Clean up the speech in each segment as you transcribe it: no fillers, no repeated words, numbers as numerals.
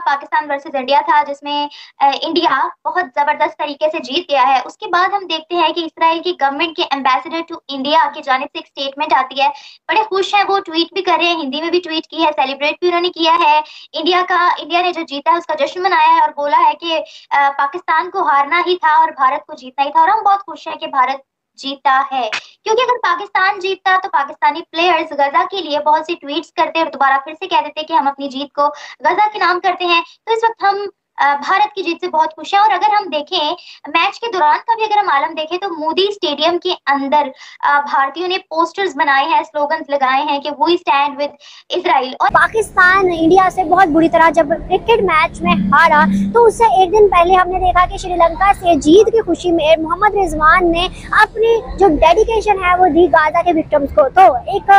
Pakistan versus India था, जिसमें India बहुत जबरदस्त तरीके से जीत गया है। उसके बाद हम देखते हैं कि इसराइल की गवर्नमेंट के एम्बेसडर टू इंडिया की जानिब से एक स्टेटमेंट आती है। बड़े खुश हैं, वो ट्वीट भी कर रहे हैं, हिंदी में भी ट्वीट की है, सेलिब्रेट भी उन्होंने किया है। इंडिया ने जो जीता है उसका जश्न मनाया है और बोला है कि पाकिस्तान को हारना ही था और भारत को जीतना ही था, और हम बहुत खुश हैं कि भारत जीता है। क्योंकि अगर पाकिस्तान जीतता तो पाकिस्तानी प्लेयर्स गजा के लिए बहुत सी ट्वीट्स करते और दोबारा फिर से कह देते कि हम अपनी जीत को गजा के नाम करते हैं। तो इस वक्त हम भारत की जीत से बहुत खुश हैं। और अगर हम देखें मैच के दौरान का भी अगर हम आलम देखें तो मोदी स्टेडियम के अंदर भारतीयों ने पोस्टर्स बनाए हैं, स्लोगन्स लगाए हैं कि वी स्टैंड विद इजराइल। और पाकिस्तान इंडिया से बहुत बुरी तरह जब क्रिकेट मैच में हारा तो उससे एक दिन पहले हमने देखा कि श्रीलंका से जीत की खुशी में मोहम्मद रिजवान ने अपनी जो डेडिकेशन है वो दी गाजा के विक्टिम्स को। तो एक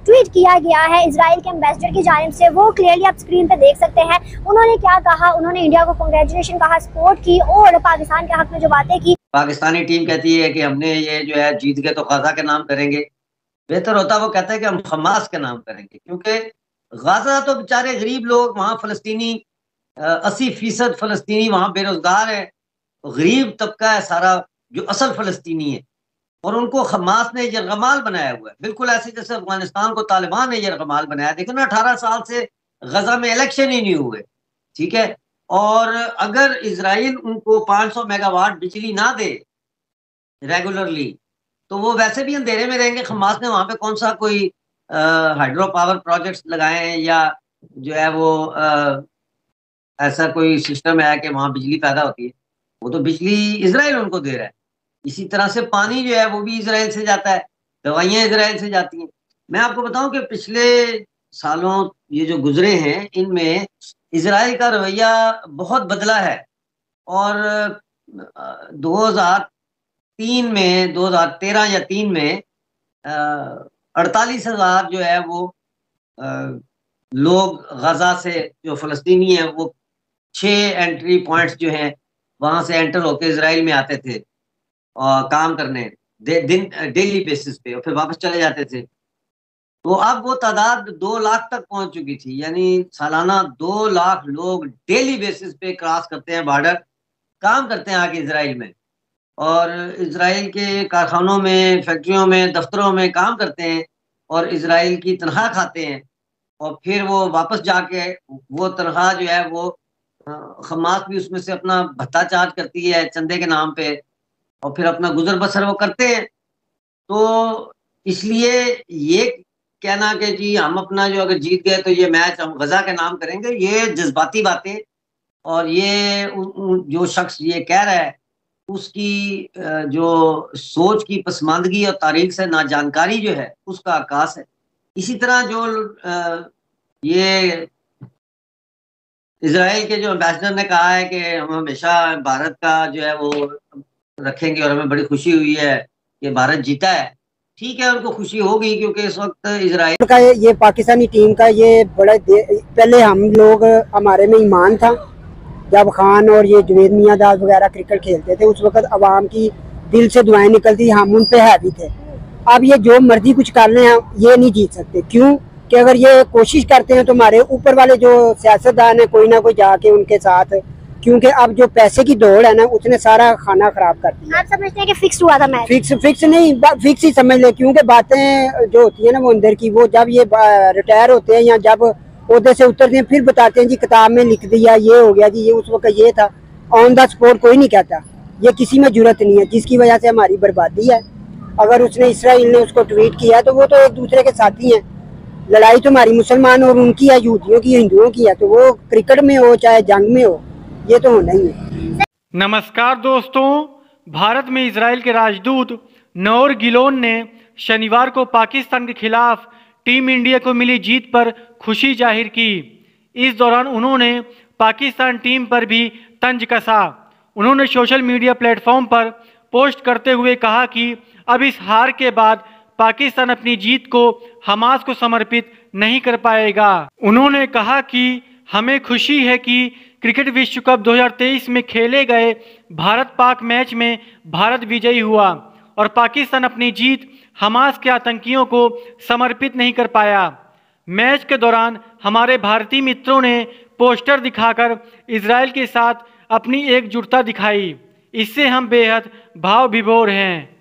ट्वीट किया गया है इजराइल के एम्बेसडर की जानिब से, वो क्लियरली आप स्क्रीन पे देख सकते हैं। उन्होंने क्या कहा, उन्होंने इंडिया को कांग्रेचुलेशन कहा, सपोर्ट की और पाकिस्तान के हक में जो बातें की। पाकिस्तानी टीम कहती है कि हमने ये जो है जीत गए तो गाजा के नाम करेंगे। बेहतर होता वो कहता है कि हम हमास के नाम करेंगे, क्योंकि गाजा तो बेचारे गरीब लोग, वहाँ फलस्तीनी 80% फलस्तीनी वहाँ बेरोजगार है, गरीब तबका है सारा जो असल फलस्तीनी है, और उनको हमास ने यरगमाल बनाया हुआ है, बिल्कुल ऐसे जैसे अफगानिस्तान को तालिबान ने यरगमाल बनाया। देखो ना, 18 साल से गजा में इलेक्शन ही नहीं हुए, ठीक है। और अगर इजराइल उनको 500 मेगावाट बिजली ना दे रेगुलरली तो वो वैसे भी अंधेरे में रहेंगे। हमास ने वहां पे कौन सा कोई हाइड्रो पावर प्रोजेक्ट्स लगाए हैं या जो है वो ऐसा कोई सिस्टम है कि वहां बिजली पैदा होती है? वो तो बिजली इजराइल उनको दे रहा है। इसी तरह से पानी जो है वो भी इजराइल से जाता है, दवाइयां इजराइल से जाती हैं। मैं आपको बताऊं कि पिछले सालों ये जो गुजरे हैं इनमें इजराइल का रवैया बहुत बदला है। और 2013 या 3 में 48,000 जो है वो लोग गजा से जो फलस्तीनी है वो 6 एंट्री पॉइंट्स जो हैं वहां से एंटर होकर इसराइल में आते थे और काम करने डेली बेसिस पे, और फिर वापस चले जाते थे। तो अब वो तादाद 2 लाख तक पहुंच चुकी थी, यानी सालाना 2 लाख लोग डेली बेसिस पे क्रॉस करते हैं बॉर्डर, काम करते हैं आके इसराइल में, और इसराइल के कारखानों में, फैक्ट्रियों में, दफ्तरों में काम करते हैं और इसराइल की तनख्वाह खाते हैं। और फिर वो वापस जाके वो तनख्वाह जो है वो हमास भी उसमें से अपना भत्ता चार्ज करती है चंदे के नाम पे, और फिर अपना गुजर बसर वो करते हैं। तो इसलिए ये कहना कि जी हम अपना जो अगर जीत गए तो ये मैच हम गजा के नाम करेंगे, ये जज्बाती बातें, और ये जो शख्स ये कह रहा है उसकी जो सोच की पसमानदगी और तारीख से ना जानकारी जो है उसका आकाश है। इसी तरह जो ये इजराइल के जो एम्बेसडर ने कहा है कि हम हमेशा भारत का जो है वो रखेंगे और हमें बड़ी खुशी हुई है कि भारत जीता है। ठीक है, उनको खुशी होगी क्योंकि इस वक्त इजराइल का ये पाकिस्तानी टीम का ये पहले हम लोग, हमारे में ईमान था जब खान और ये जुवेद मियांदाद वगैरह क्रिकेट खेलते थे, उस वक्त अवाम की दिल से दुआएं निकलती, हम उन पे हैवी थे। अब ये जो मर्जी कुछ कर लें हम ये नहीं जीत सकते, क्यों कि अगर ये कोशिश करते हैं तो हमारे ऊपर वाले जो सियासतदान है कोई ना कोई जाके उनके साथ, क्योंकि अब जो पैसे की दौड़ है ना उसने सारा खाना खराब कर दिया। आप समझते हैं कि फिक्स हुआ था मैच? फिक्स नहीं, फिक्स ही समझ ले, क्योंकि बातें जो होती है ना वो अंदर की, वो जब ये रिटायर होते हैं या जब ओहदे से उतरते हैं फिर बताते हैं जी किताब में लिख दिया, ये हो गया जी, ये उस वक्त ये था। ऑन द स्पॉट कोई नहीं कहता, ये किसी में जरूरत नहीं है, जिसकी वजह से हमारी बर्बादी है। अगर उसने इसराइल ने उसको ट्वीट किया तो वो तो एक दूसरे के साथी हैं। लड़ाई तो हमारी मुसलमान और उनकी है, यहूदियों की, हिंदुओं की है, तो वो क्रिकेट में हो चाहे जंग में हो, ये तो होना ही है। नमस्कार दोस्तों, भारत में इजराइल के राजदूत नौर गिलोन ने शनिवार को पाकिस्तान के खिलाफ टीम इंडिया को मिली जीत पर खुशी जाहिर की। इस दौरान उन्होंने पाकिस्तान टीम पर भी तंज कसा। उन्होंने सोशल मीडिया प्लेटफॉर्म पर पोस्ट करते हुए कहा कि अब इस हार के बाद पाकिस्तान अपनी जीत को हमास को समर्पित नहीं कर पाएगा। उन्होंने कहा कि हमें खुशी है कि क्रिकेट विश्व कप 2023 में खेले गए भारत पाक मैच में भारत विजयी हुआ और पाकिस्तान अपनी जीत हमास के आतंकियों को समर्पित नहीं कर पाया। मैच के दौरान हमारे भारतीय मित्रों ने पोस्टर दिखाकर इजराइल के साथ अपनी एकजुटता दिखाई। इससे हम बेहद भाव विभोर हैं।